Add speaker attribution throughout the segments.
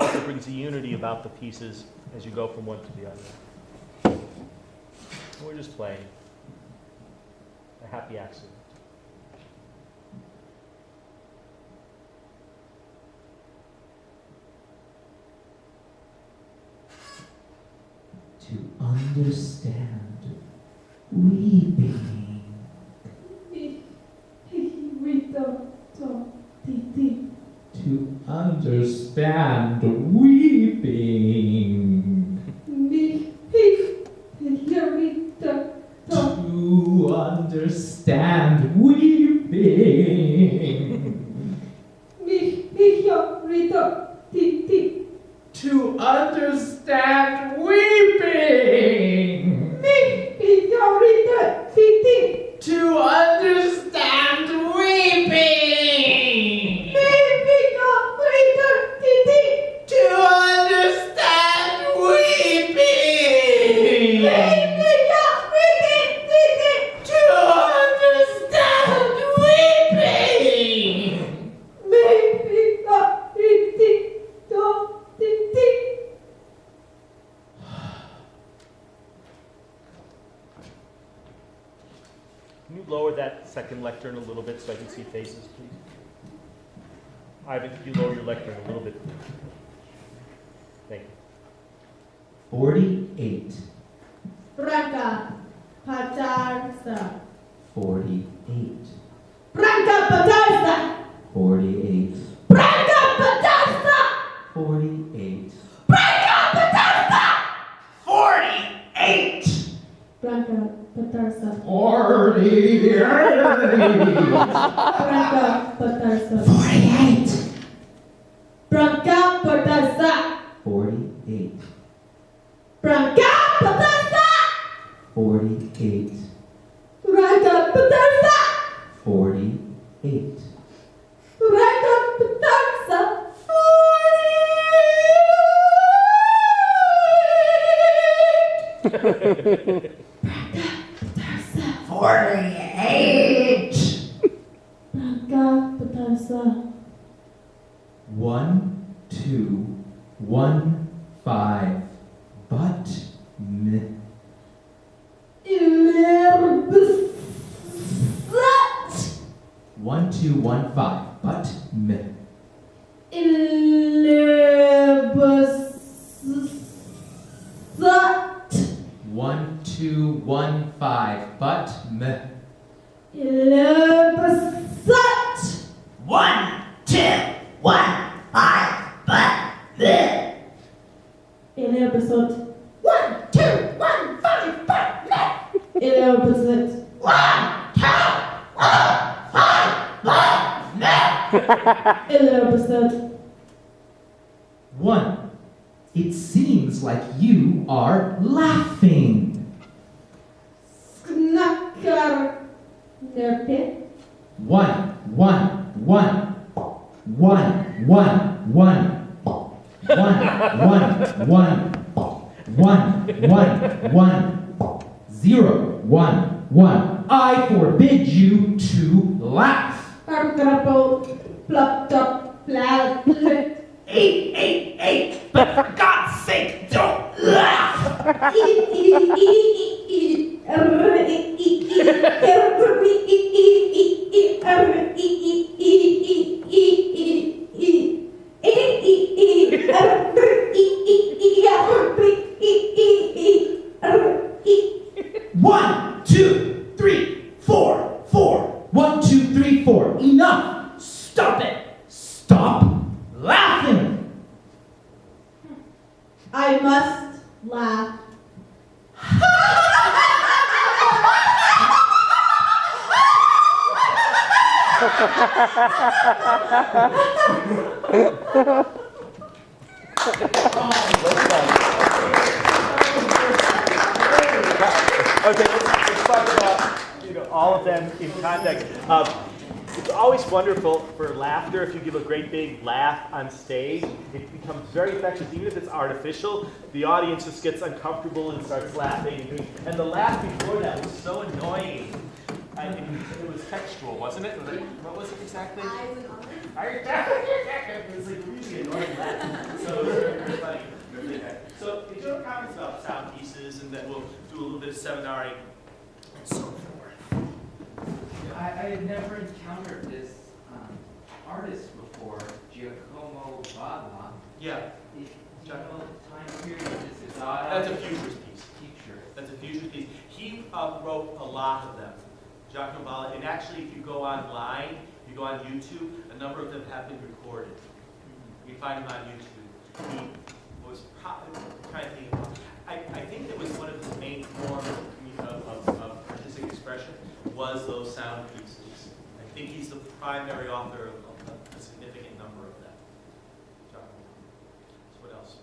Speaker 1: also brings a unity about the pieces as you go from one to the other. And we're just playing. A happy accident.
Speaker 2: To understand weeping. To understand weeping. To understand weeping. To understand weeping. To understand weeping. To understand weeping. To understand weeping.
Speaker 1: Can you lower that second lectern a little bit so I can see faces, please? Ivan, could you lower your lectern a little bit, please? Thank you.
Speaker 2: 48.
Speaker 3: Branca Patarsa.
Speaker 2: 48.
Speaker 3: Branca Patarsa.
Speaker 2: 48.
Speaker 3: Branca Patarsa.
Speaker 2: 48.
Speaker 3: Branca Patarsa.
Speaker 2: 48.
Speaker 3: Branca Patarsa.
Speaker 2: 48.
Speaker 3: Branca Patarsa.
Speaker 2: 48.
Speaker 3: Branca Patarsa.
Speaker 2: 48.
Speaker 3: Branca Patarsa.
Speaker 2: 48.
Speaker 3: Branca Patarsa.
Speaker 2: 48.
Speaker 3: Branca Patarsa.
Speaker 2: 48.
Speaker 3: Branca Patarsa.
Speaker 2: 1, 2, 1, 5. But m. 1, 2, 1, 5. But m. 1, 2, 1, 5. But m. 1, 2, 1, 5. But m. 1, 2, 1, 5. But m. 1. It seems like you are laughing. 1, 1, 1. 1, 1, 1. 1, 1, 1. 0, 1, 1. I forbid you to laugh. 8. But for God's sake, don't laugh. 1, 2, 3, 4, 4. 1, 2, 3, 4. Enough. Stop it. Stop laughing.
Speaker 3: I must laugh.
Speaker 1: Okay, let's talk about all of them in context. It's always wonderful for laughter. If you give a great big laugh on stage, it becomes very infectious. Even if it's artificial, the audience just gets uncomfortable and starts laughing. And the laugh before that was so annoying. It was textual, wasn't it? What was it exactly? It was like really annoying laugh. So seminary, and so forth.
Speaker 4: I had never encountered this artist before, Giacomo Bava.
Speaker 1: Yeah,
Speaker 4: Do you know the time period this is?
Speaker 1: that's a futurist piece.
Speaker 4: Teacher.
Speaker 1: That's a futurist piece. He wrote a lot of them, Giacomo Balla, and actually if you go online, you go on YouTube, a number of them have been recorded. You can find them on YouTube. He was probably trying to think of, I think that was one of his main forms of artistic expression was those sound pieces. I think he's the primary author of a significant number of them. Giacomo. So what else?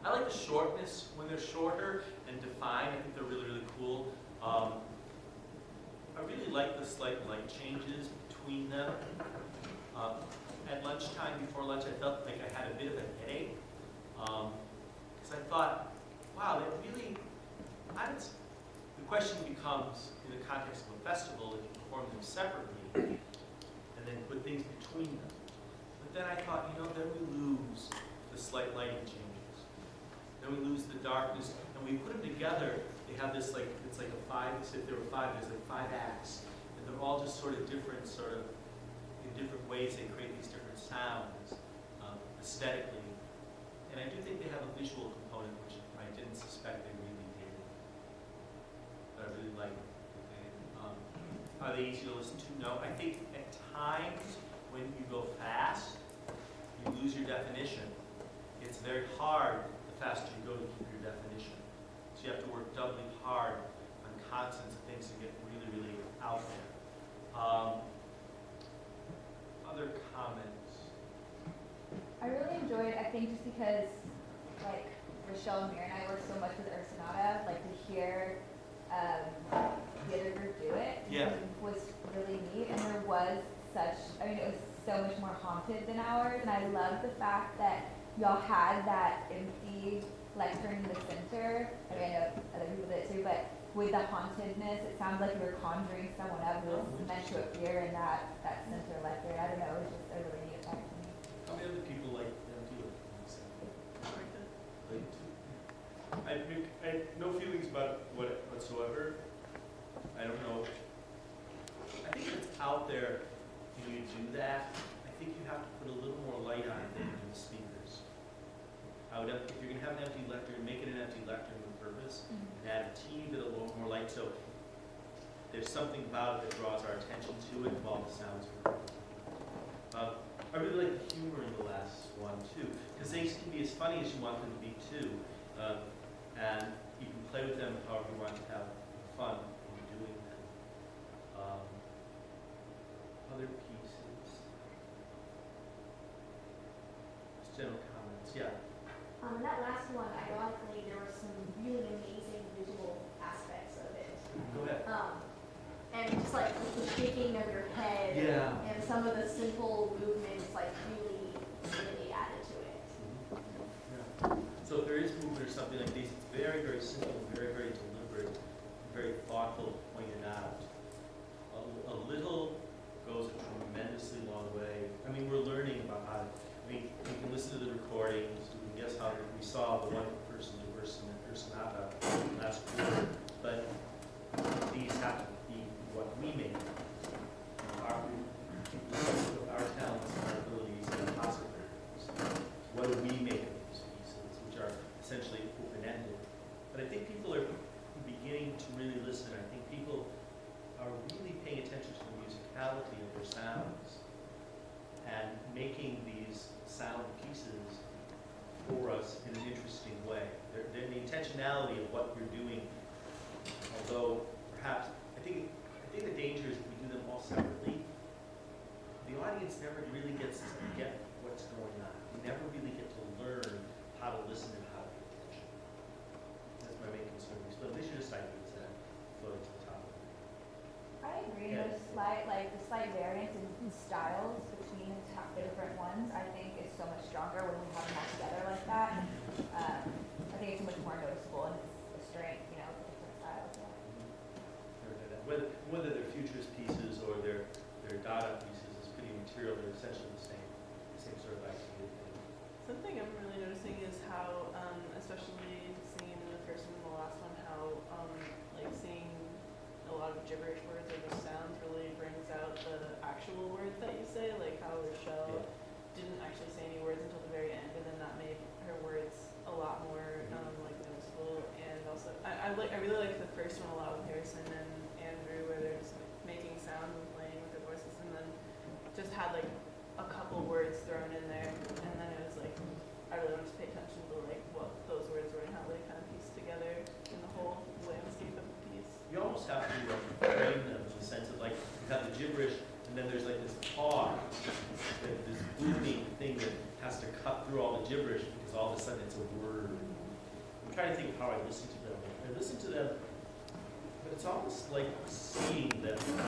Speaker 1: I like the shortness when they're shorter and defined. I think they're really, really cool. I really like the slight light changes between them. At lunchtime, before lunch, I felt like I had a bit of a headache. Because I thought, wow, that really, the question becomes, in the context of a festival, if you perform them separately and then put things between them. But then I thought, then we lose the slight lighting changes. Then we lose the darkness. And we put them together, they have this it's like a five, if there were five, there's like 5 acts. And they're all just sort of different, in different ways they create these different sounds, aesthetically. And I do think they have a visual component, which I didn't suspect they really did. But I really like it. Are they easy to listen to? No. I think at times when you go fast, you lose your definition. It's very hard the faster you go to keep your definition. So you have to work doubly hard on consonants and things to get really, really out there. Other comments?
Speaker 5: I really enjoyed, I think just because, like, Rochelle and Mir and I work so much with Ursinata, like, to hear the other group do it was really neat. And there was it was so much more haunted than ours. And I love the fact that y'all had that empty lectern in the center. I know other people did it too, but with the hauntedness, it sounds like you were conjuring someone up who was meant to appear in that center lectern. I don't know, it was just a really neat effect to me.
Speaker 1: How many other people like them do it? I have no feelings about it whatsoever. I don't know. I think if it's out there and you do that, I think you have to put a little more light on it than you do the speakers. If you're going to have an empty lectern, make it an empty lectern with purpose, and add a teeny bit of a little more light. So there's something about it that draws our attention to it while the sounds are I really like the humor in the last one too, because they can be as funny as you want them to be too, and you can play with them however you want to have fun in doing them. Other pieces. Just general comments, yeah.
Speaker 6: In that last one, ironically, there were some really amazing visual aspects of it.
Speaker 1: Go ahead.
Speaker 6: And just like the shaking of your head and some of the simple movements really added to it.
Speaker 1: Yeah. So if there is movement or something like these, it's very, very simple, very, very deliberate, very thoughtful to point it out. A little goes a tremendously long way. I mean, we're learning about how to, you can listen to the recordings, you can guess how we saw the one person do Ursinata last quarter, but these have to be what we make. Our talents and our abilities and possibilities. What do we make of these pieces, which are essentially open-ended? But I think people are beginning to really listen. I think people are really paying attention to the musicality of their sounds and making these sound pieces for us in an interesting way. The intentionality of what we're doing, although perhaps, I think the danger is if we do them all separately, the audience never really gets to get what's going on. We never really get to learn how to listen and how to pay attention. That's my main concern. So these are just ideas that float to the top of it.
Speaker 5: I agree.
Speaker 1: Yeah.
Speaker 5: The slight variance in styles between the different ones, I think, is so much stronger when we have them all together like that. I think it's much more noticeable, and it's a strength, the different styles. Yeah.
Speaker 1: Whether they're futurist pieces or they're Dada pieces is pretty material. They're essentially
Speaker 7: have the gibberish, and then there's like this pause, this booming thing that has to cut through all the gibberish because all of a sudden it's a word. I'm trying to think of how I listen to them. I listen to them, but it's almost like seeing them.